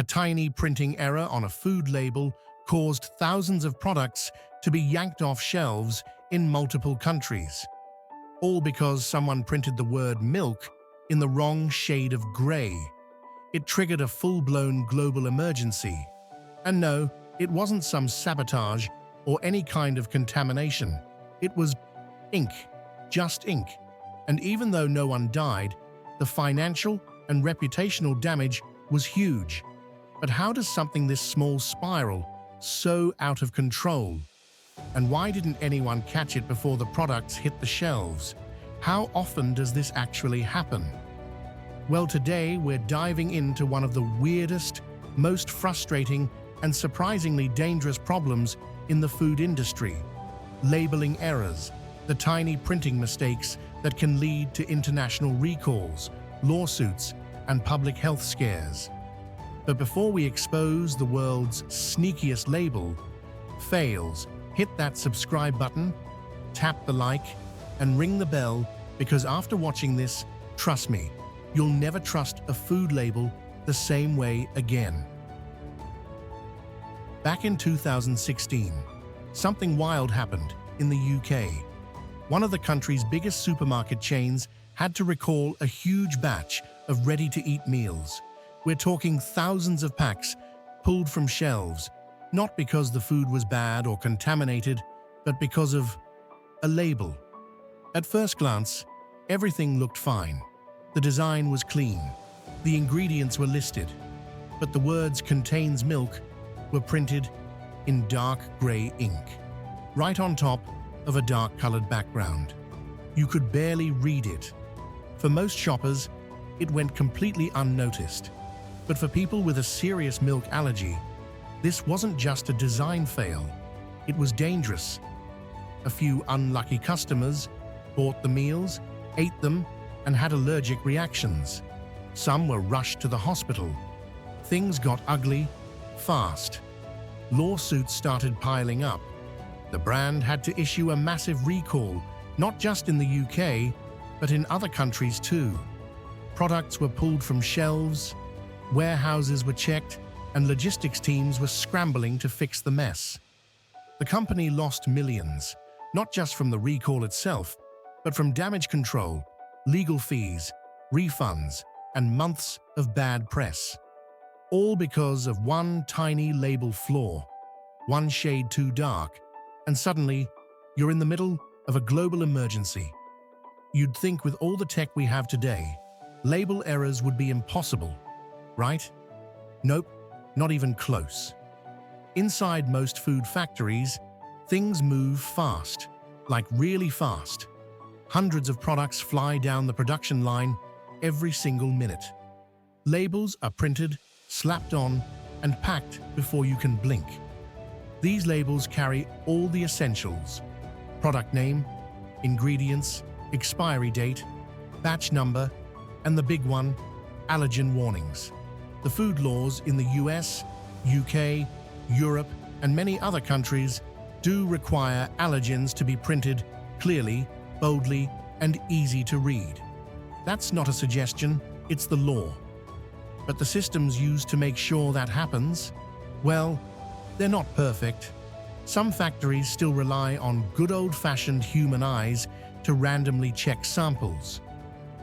A tiny printing error on a food label caused thousands of products to be yanked off shelves in multiple countries. All because someone printed the word milk in the wrong shade of gray. It triggered a full-blown global emergency. And no, it wasn't some sabotage or any kind of contamination. It was ink, just ink. And even though no one died, the financial and reputational damage was huge. But how does something this small spiral so out of control? And why didn't anyone catch it before the products hit the shelves? How often does this actually happen? Well, today we're diving into one of the weirdest, most frustrating, and surprisingly dangerous problems in the food industry: labeling errors, the tiny printing mistakes that can lead to international recalls, lawsuits, and public health scares. But before we expose the world's sneakiest label fails, hit that subscribe button, tap the like, and ring the bell, because after watching this, trust me, you'll never trust a food label the same way again. Back in 2016, something wild happened in the UK. One of the country's biggest supermarket chains had to recall a huge batch of ready-to-eat meals. We're talking thousands of packs pulled from shelves, not because the food was bad or contaminated, but because of a label. At first glance, everything looked fine. The design was clean. The ingredients were listed, but the words "contains milk" were printed in dark gray ink, right on top of a dark-colored background. You could barely read it. For most shoppers, it went completely unnoticed. But for people with a serious milk allergy, this wasn't just a design fail. It was dangerous. A few unlucky customers bought the meals, ate them, and had allergic reactions. Some were rushed to the hospital. Things got ugly fast. Lawsuits started piling up. The brand had to issue a massive recall, not just in the UK, but in other countries too. Products were pulled from shelves, warehouses were checked, and logistics teams were scrambling to fix the mess. The company lost millions, not just from the recall itself, but from damage control, legal fees, refunds, and months of bad press. All because of one tiny label flaw, one shade too dark, and suddenly you're in the middle of a global emergency. You'd think with all the tech we have today, label errors would be impossible, right? Nope, not even close. Inside most food factories, things move fast, like really fast. Hundreds of products fly down the production line every single minute. Labels are printed, slapped on, and packed before you can blink. These labels carry all the essentials: product name, ingredients, expiry date, batch number, and the big one, allergen warnings. The food laws in the US, UK, Europe, and many other countries do require allergens to be printed clearly, boldly, and easy to read. That's not a suggestion, it's the law. But the systems used to make sure that happens, well, they're not perfect. Some factories still rely on good old-fashioned human eyes to randomly check samples.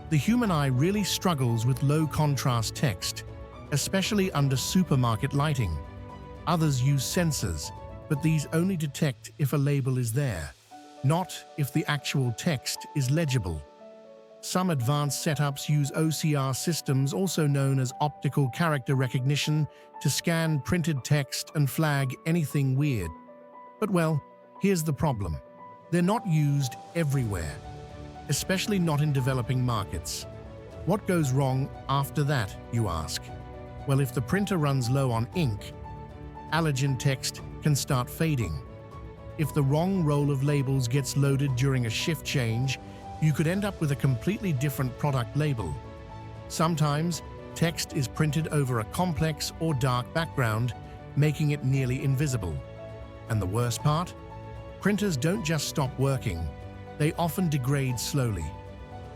The human eye really struggles with low-contrast text, especially under supermarket lighting. Others use sensors, but these only detect if a label is there, not if the actual text is legible. Some advanced setups use OCR systems, also known as optical character recognition, to scan printed text and flag anything weird. But well, here's the problem. They're not used everywhere, especially not in developing markets. What goes wrong after that, you ask? Well, if the printer runs low on ink, allergen text can start fading. If the wrong roll of labels gets loaded during a shift change, you could end up with a completely different product label. Sometimes, text is printed over a complex or dark background, making it nearly invisible. And the worst part? Printers don't just stop working, they often degrade slowly.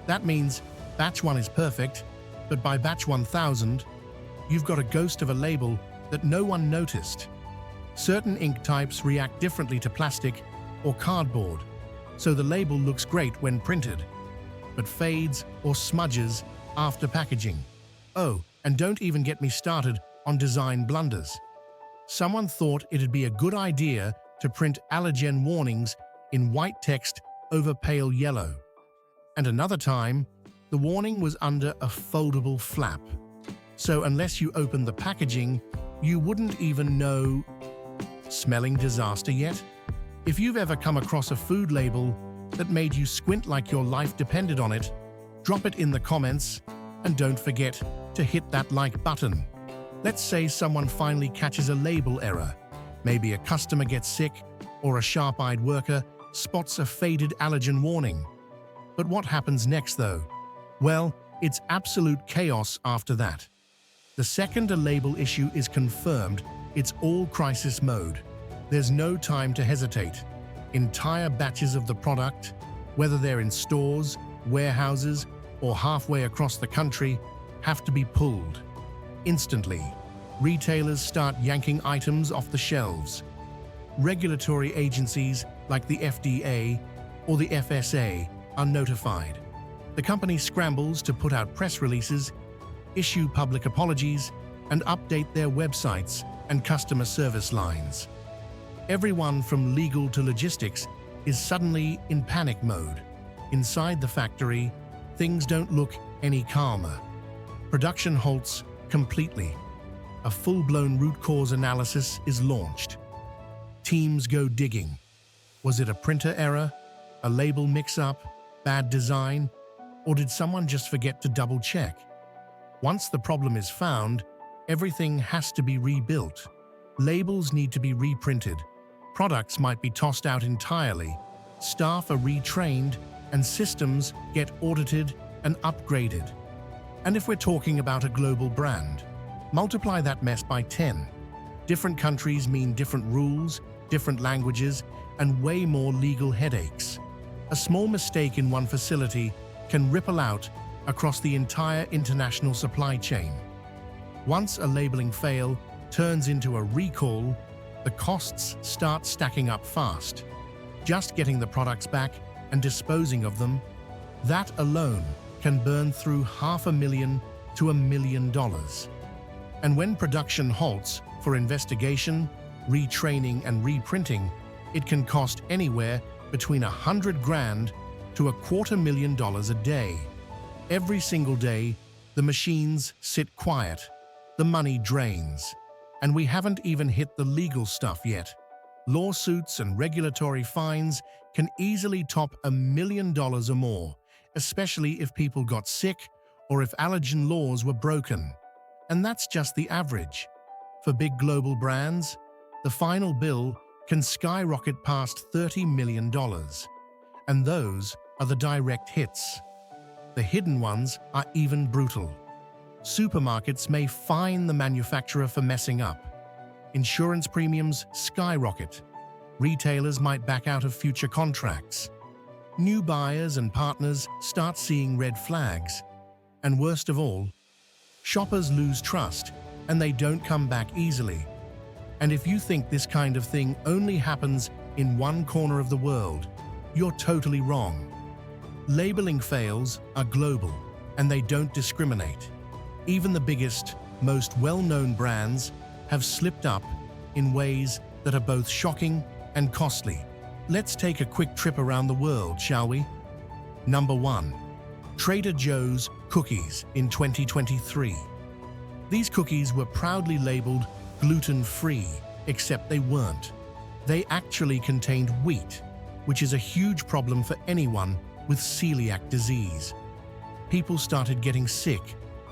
That means batch 1 is perfect, but by batch 1000, you've got a ghost of a label that no one noticed. Certain ink types react differently to plastic or cardboard, so the label looks great when printed, but fades or smudges after packaging. Oh, and don't even get me started on design blunders. Someone thought it'd be a good idea to print allergen warnings in white text over pale yellow. And another time, the warning was under a foldable flap. So unless you open the packaging, you wouldn't even know. Smelling disaster yet? If you've ever come across a food label that made you squint like your life depended on it, drop it in the comments, and don't forget to hit that like button. Let's say someone finally catches a label error. Maybe a customer gets sick, or a sharp-eyed worker spots a faded allergen warning. But what happens next, though? Well, it's absolute chaos after that. The second a label issue is confirmed, it's all crisis mode. There's no time to hesitate. Entire batches of the product, whether they're in stores, warehouses, or halfway across the country, have to be pulled. Instantly, retailers start yanking items off the shelves. Regulatory agencies like the FDA or the FSA are notified. The company scrambles to put out press releases, issue public apologies, and update their websites and customer service lines. Everyone from legal to logistics is suddenly in panic mode. Inside the factory, things don't look any calmer. Production halts completely. A full-blown root cause analysis is launched. Teams go digging. Was it a printer error, a label mix-up, bad design, or did someone just forget to double-check? Once the problem is found, everything has to be rebuilt. Labels need to be reprinted. Products might be tossed out entirely. Staff are retrained, and systems get audited and upgraded. And if we're talking about a global brand, multiply that mess by 10. Different countries mean different rules, different languages, and way more legal headaches. A small mistake in one facility can ripple out across the entire international supply chain. Once a labeling fail turns into a recall, the costs start stacking up fast. Just getting the products back and disposing of them, that alone can burn through $500,000 to $1 million. And when production halts for investigation, retraining, and reprinting, it can cost anywhere between $100,000 to $250,000 a day. Every single day, the machines sit quiet, the money drains, and we haven't even hit the legal stuff yet. Lawsuits and regulatory fines can easily top $1 million or more, especially if people got sick or if allergen laws were broken. And that's just the average. For big global brands, the final bill can skyrocket past $30 million. And those are the direct hits. The hidden ones are even brutal. Supermarkets may fine the manufacturer for messing up. Insurance premiums skyrocket. Retailers might back out of future contracts. New buyers and partners start seeing red flags. And worst of all, shoppers lose trust and they don't come back easily. And if you think this kind of thing only happens in one corner of the world, you're totally wrong. Labeling fails are global and they don't discriminate. Even the biggest, most well-known brands have slipped up in ways that are both shocking and costly. Let's take a quick trip around the world, shall we? Number 1. Trader Joe's cookies in 2023. These cookies were proudly labeled gluten-free, except they weren't. They actually contained wheat, which is a huge problem for anyone with celiac disease. People started getting sick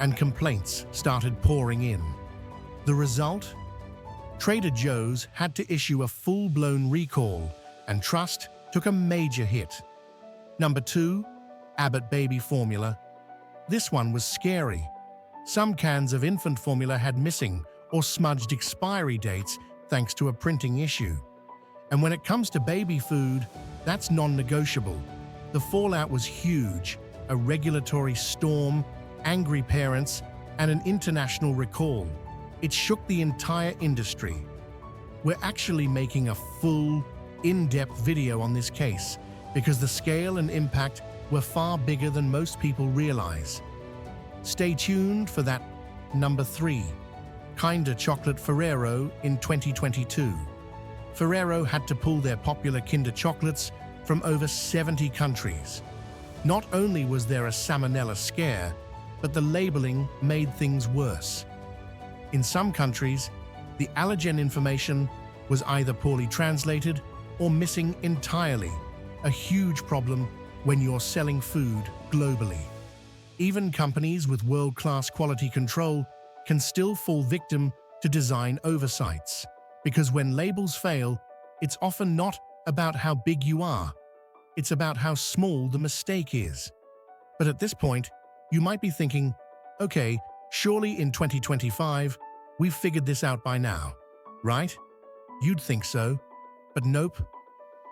and complaints started pouring in. The result? Trader Joe's had to issue a full-blown recall, and trust took a major hit. Number 2, Abbott baby formula. This one was scary. Some cans of infant formula had missing or smudged expiry dates thanks to a printing issue. And when it comes to baby food, that's non-negotiable. The fallout was huge, a regulatory storm, angry parents, and an international recall. It shook the entire industry. We're actually making a full, in-depth video on this case because the scale and impact were far bigger than most people realize. Stay tuned for that. Number 3. Kinder Chocolate Ferrero in 2022. Ferrero had to pull their popular Kinder chocolates from over 70 countries. Not only was there a salmonella scare, but the labeling made things worse. In some countries, the allergen information was either poorly translated or missing entirely, a huge problem when you're selling food globally. Even companies with world-class quality control can still fall victim to design oversights, because when labels fail, it's often not about how big you are, it's about how small the mistake is. But at this point, you might be thinking, okay, surely in 2025, we've figured this out by now, right? You'd think so, but nope.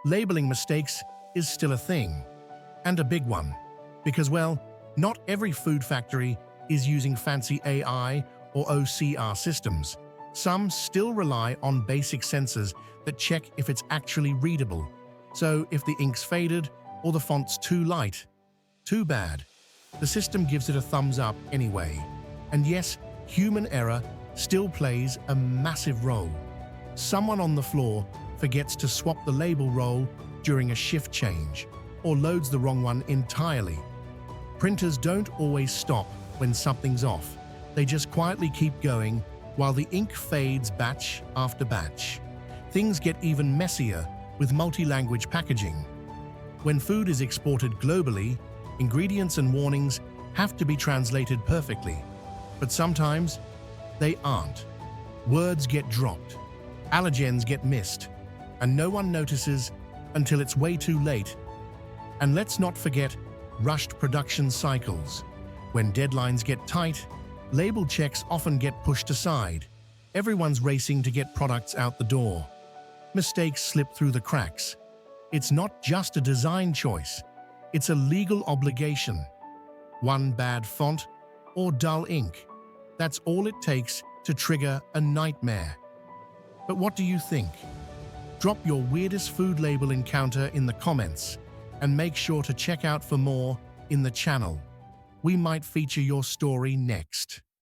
Labeling mistakes is still a thing, and a big one, because, well, not every food factory is using fancy AI or OCR systems. Some still rely on basic sensors that check if it's actually readable. So if the ink's faded or the font's too light, too bad. The system gives it a thumbs up anyway. And yes, human error still plays a massive role. Someone on the floor forgets to swap the label roll during a shift change, or loads the wrong one entirely. Printers don't always stop when something's off. They just quietly keep going while the ink fades batch after batch. Things get even messier with multi-language packaging. When food is exported globally, ingredients and warnings have to be translated perfectly. But sometimes, they aren't. Words get dropped, allergens get missed, and no one notices until it's way too late. And let's not forget rushed production cycles. When deadlines get tight, label checks often get pushed aside. Everyone's racing to get products out the door. Mistakes slip through the cracks. It's not just a design choice, it's a legal obligation. One bad font or dull ink, that's all it takes to trigger a nightmare. But what do you think? Drop your weirdest food label encounter in the comments, and make sure to check out for more in the channel. We might feature your story next.